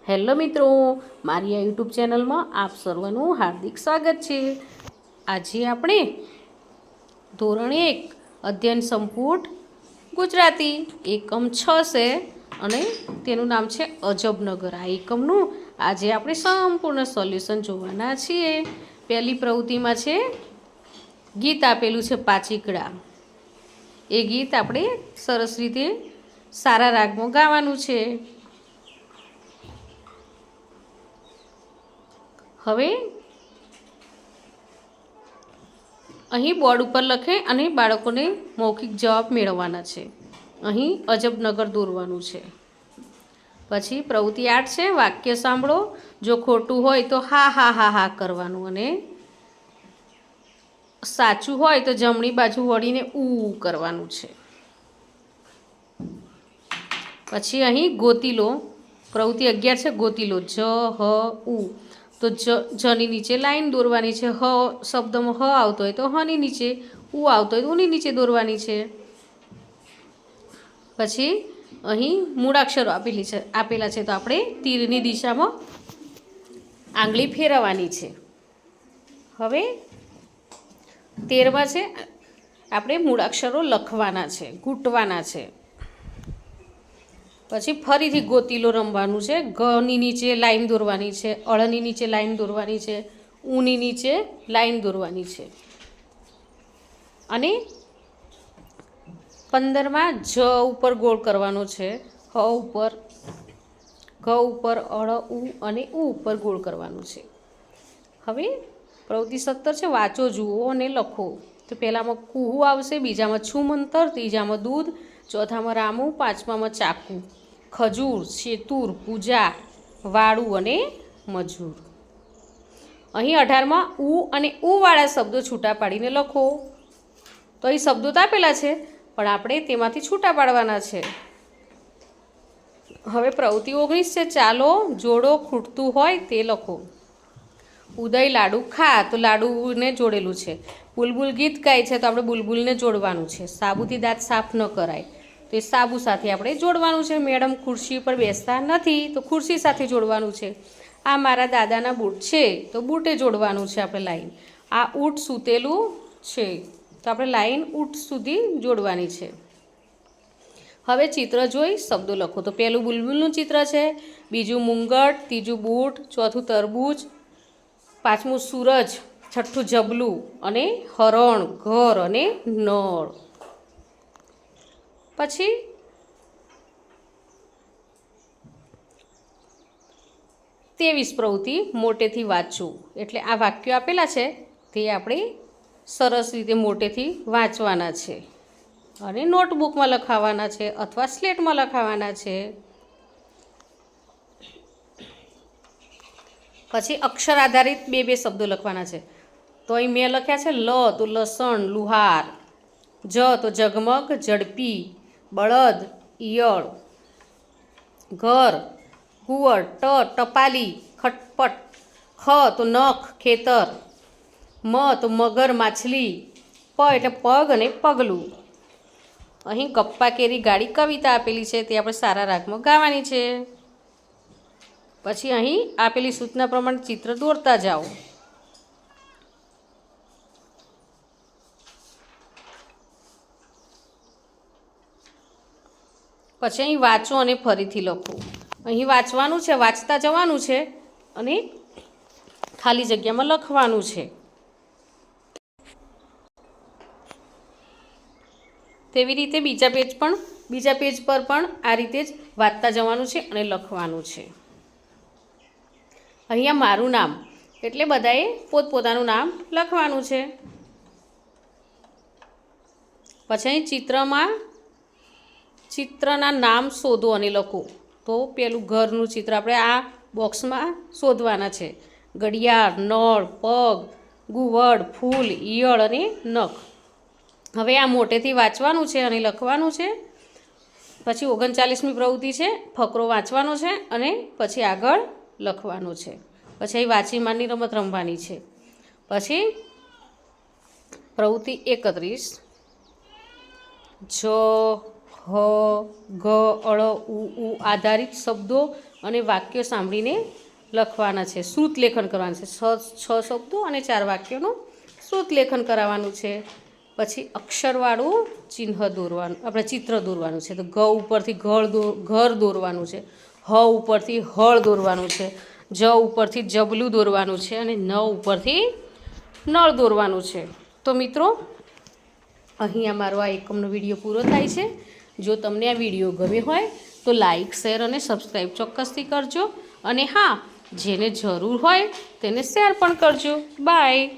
Hello મિત્રો, મારી આ યુટ્યુબ ચેનલમાં આપ સર્વનું હાર્દિક સ્વાગત છે। આજે આપણે ધોરણ 1 અધ્યયન સંપુટ ગુજરાતી એકમ 6 છે અને તેનું નામ છે અજબનગર। આ એકમનું આજે આપણે સંપૂર્ણ સોલ્યુશન જોવાના છીએ। પહેલી પ્રવૃત્તિમાં છે ગીત આપેલું છે પાચીકડા। એ ગીત આપણે સરસ રીતે સારા રાગમાં ગાવાનું છે। હવે અહીં બોર્ડ ઉપર લખે અને બાળકોને મૌખિક જવાબ મેળવવાના છે। અહીં અજબનગર દોરવાનું છે। પછી પ્રવૃત્તિ 8 છે વાક્ય સાંભળો, જો ખોટું હોય તો હા હા હા હા કરવાનું અને સાચું હોય તો જમણી બાજુ વળીને ઉ કરવાનું છે। પછી અહીં ગોતી લો, પ્રવૃત્તિ 11 છે ગોતી લો, જ હ ઉ, તો જની નીચે લાઈન દોરવાની છે। હ શબ્દમાં હ આવતો હોય તો હની નીચે, ઉ આવતો હોય તો ઉની નીચે દોરવાની છે। પછી અહીં મૂળાક્ષરો આપેલા છે તો આપણે તીરની દિશામાં આંગળી ફેરવવાની છે। હવે 13માં છે આપણે મૂળાક્ષરો લખવાના છે, ઘૂંટવાના છે। પછી ફરીથી ગોતીલો રમવાનું છે। ગની નીચે લાઈન દોરવાની છે, અળની નીચે લાઈન દોરવાની છે, ઉની નીચે લાઈન દોરવાની છે। અને 15માં જ ઉપર ગોળ કરવાનો છે, હ ઉપર, ગ ઉપર, અળ ઉ અને ઉ ઉપર ગોળ કરવાનું છે। હવે પ્રવૃત્તિ 17 છે વાંચો, જુઓ અને લખો। તો પહેલામાં કુહુ આવશે, બીજામાં છુમંતર, ત્રીજામાં દૂધ, ચોથામાં રામુ, પાંચમામાં ચાકુ, ખજૂર, શેતુર, પૂજા, વાળું અને મજૂર। અહીં 18માં ઉ અને ઉવાળા શબ્દો છૂટા પાડીને લખો। તો અહીં શબ્દો તો આપેલા છે પણ આપણે તેમાંથી છૂટા પાડવાના છે। હવે પ્રવૃત્તિ 19 છે ચાલો, જોડો, ખૂટતું હોય તે લખો। ઉદય લાડુ ખા, તો લાડુને જોડેલું છે। બુલબુલ ગીત ગાય છે તો આપણે બુલબુલને જોડવાનું છે। સાબુથી દાંત સાફ ન કરાય તો એ સાબુ સાથે આપણે જોડવાનું છે। મેડમ ખુરશી પર બેસતા નથી તો ખુરશી સાથે જોડવાનું છે। આ મારા દાદાના બૂટ છે તો બૂટે જોડવાનું છે આપણે લાઈન। આ ઊંટ સૂતેલું છે તો આપણે લાઈન ઊંટ સુધી જોડવાની છે। હવે ચિત્ર જોઈ શબ્દો લખો। તો પહેલું બુલબુલનું ચિત્ર છે, બીજું મુંગટ, ત્રીજું બૂટ, ચોથું તરબૂચ, પાંચમું સૂરજ, છઠ્ઠું જબલું અને હરણ, ઘર અને નળ। પછી 23 પ્રવૃત્તિ મોટેથી વાંચવું, એટલે આ વાક્યો આપેલા છે તે આપણે સરસ રીતે મોટેથી વાંચવાના છે અને નોટબુકમાં લખાવાના છે અથવા સ્લેટમાં લખાવાના છે। પછી અક્ષર આધારિત બે શબ્દો લખવાના છે। તો અહીં મેં લખ્યા છે લ તો લસણ, લુહાર, જ તો ઝગમગ, ઝડપી, બળદ, ઈયળ, ઘર, કુંવર, ટ ટપાલી, ખટપટ, ખ તો નખ, ખેતર, મ તો મગર, માછલી, પ એટલે પગ અને પગલું। અહીં ગપ્પા કેરી ગાડી કવિતા આપેલી છે તે આપણે સારા રાગમાં ગાવાની છે। પછી અહીં આપેલી સૂચના પ્રમાણે ચિત્ર દોરતા જાઓ। પછી અહીં વાંચો અને ફરીથી લખો। અહીં વાંચવાનું છે, વાંચતા જવાનું છે અને ખાલી જગ્યામાં લખવાનું છે। તેવી રીતે બીજા પેજ પર પણ આ રીતે જ વાંચતા જવાનું છે અને લખવાનું છે। અહીંયા મારું નામ એટલે બધાએ પોતપોતાનું નામ લખવાનું છે। પછી અહીં ચિત્રના નામ શોધો અને લખો। તો પેલું ઘરનું ચિત્ર આપણે આ બોક્સમાં શોધવાના છે। ઘડિયાળ, નળ, પગ, ઘુવડ, ફૂલ, ઈયળ અને નખ। હવે આ મોટેથી વાંચવાનું છે અને લખવાનું છે। પછી 39મી પ્રવૃત્તિ છે ફકરો વાંચવાનો છે અને પછી આગળ લખવાનું છે। પછી અહીં વાંચીમારની રમત રમવાની છે। પછી પ્રવૃત્તિ 31 જ, હ, ગ, અળ, ઉ આધારિત શબ્દો અને વાક્યો સાંભળીને લખવાના છે. શ્રુત લેખન કરવાનું છે. 6 શબ્દો અને 4 વાક્યોનું શ્રુત લેખન કરાવવાનું છે. પછી અક્ષરવાળું ચિહ્ન દોરવાનું, આપણે ચિત્ર દોરવાનું છે. તો ગ ઉપરથી ઘર દોરવાનું છે, હ ઉપરથી હળ દોરવાનું છે, જ ઉપરથી જબલું દોરવાનું છે અને ન ઉપરથી નળ દોરવાનું છે. તો મિત્રો, અહીંયા મારો આ એકમનો વિડીયો પૂરો થાય છે. જો તમને આ વિડીયો ગમ્યો હોય તો લાઈક, શેર અને સબસ્ક્રાઈબ ચોક્કસથી કરજો. અને હા, જેને જરૂર હોય તેને શેર પણ કરજો. બાય.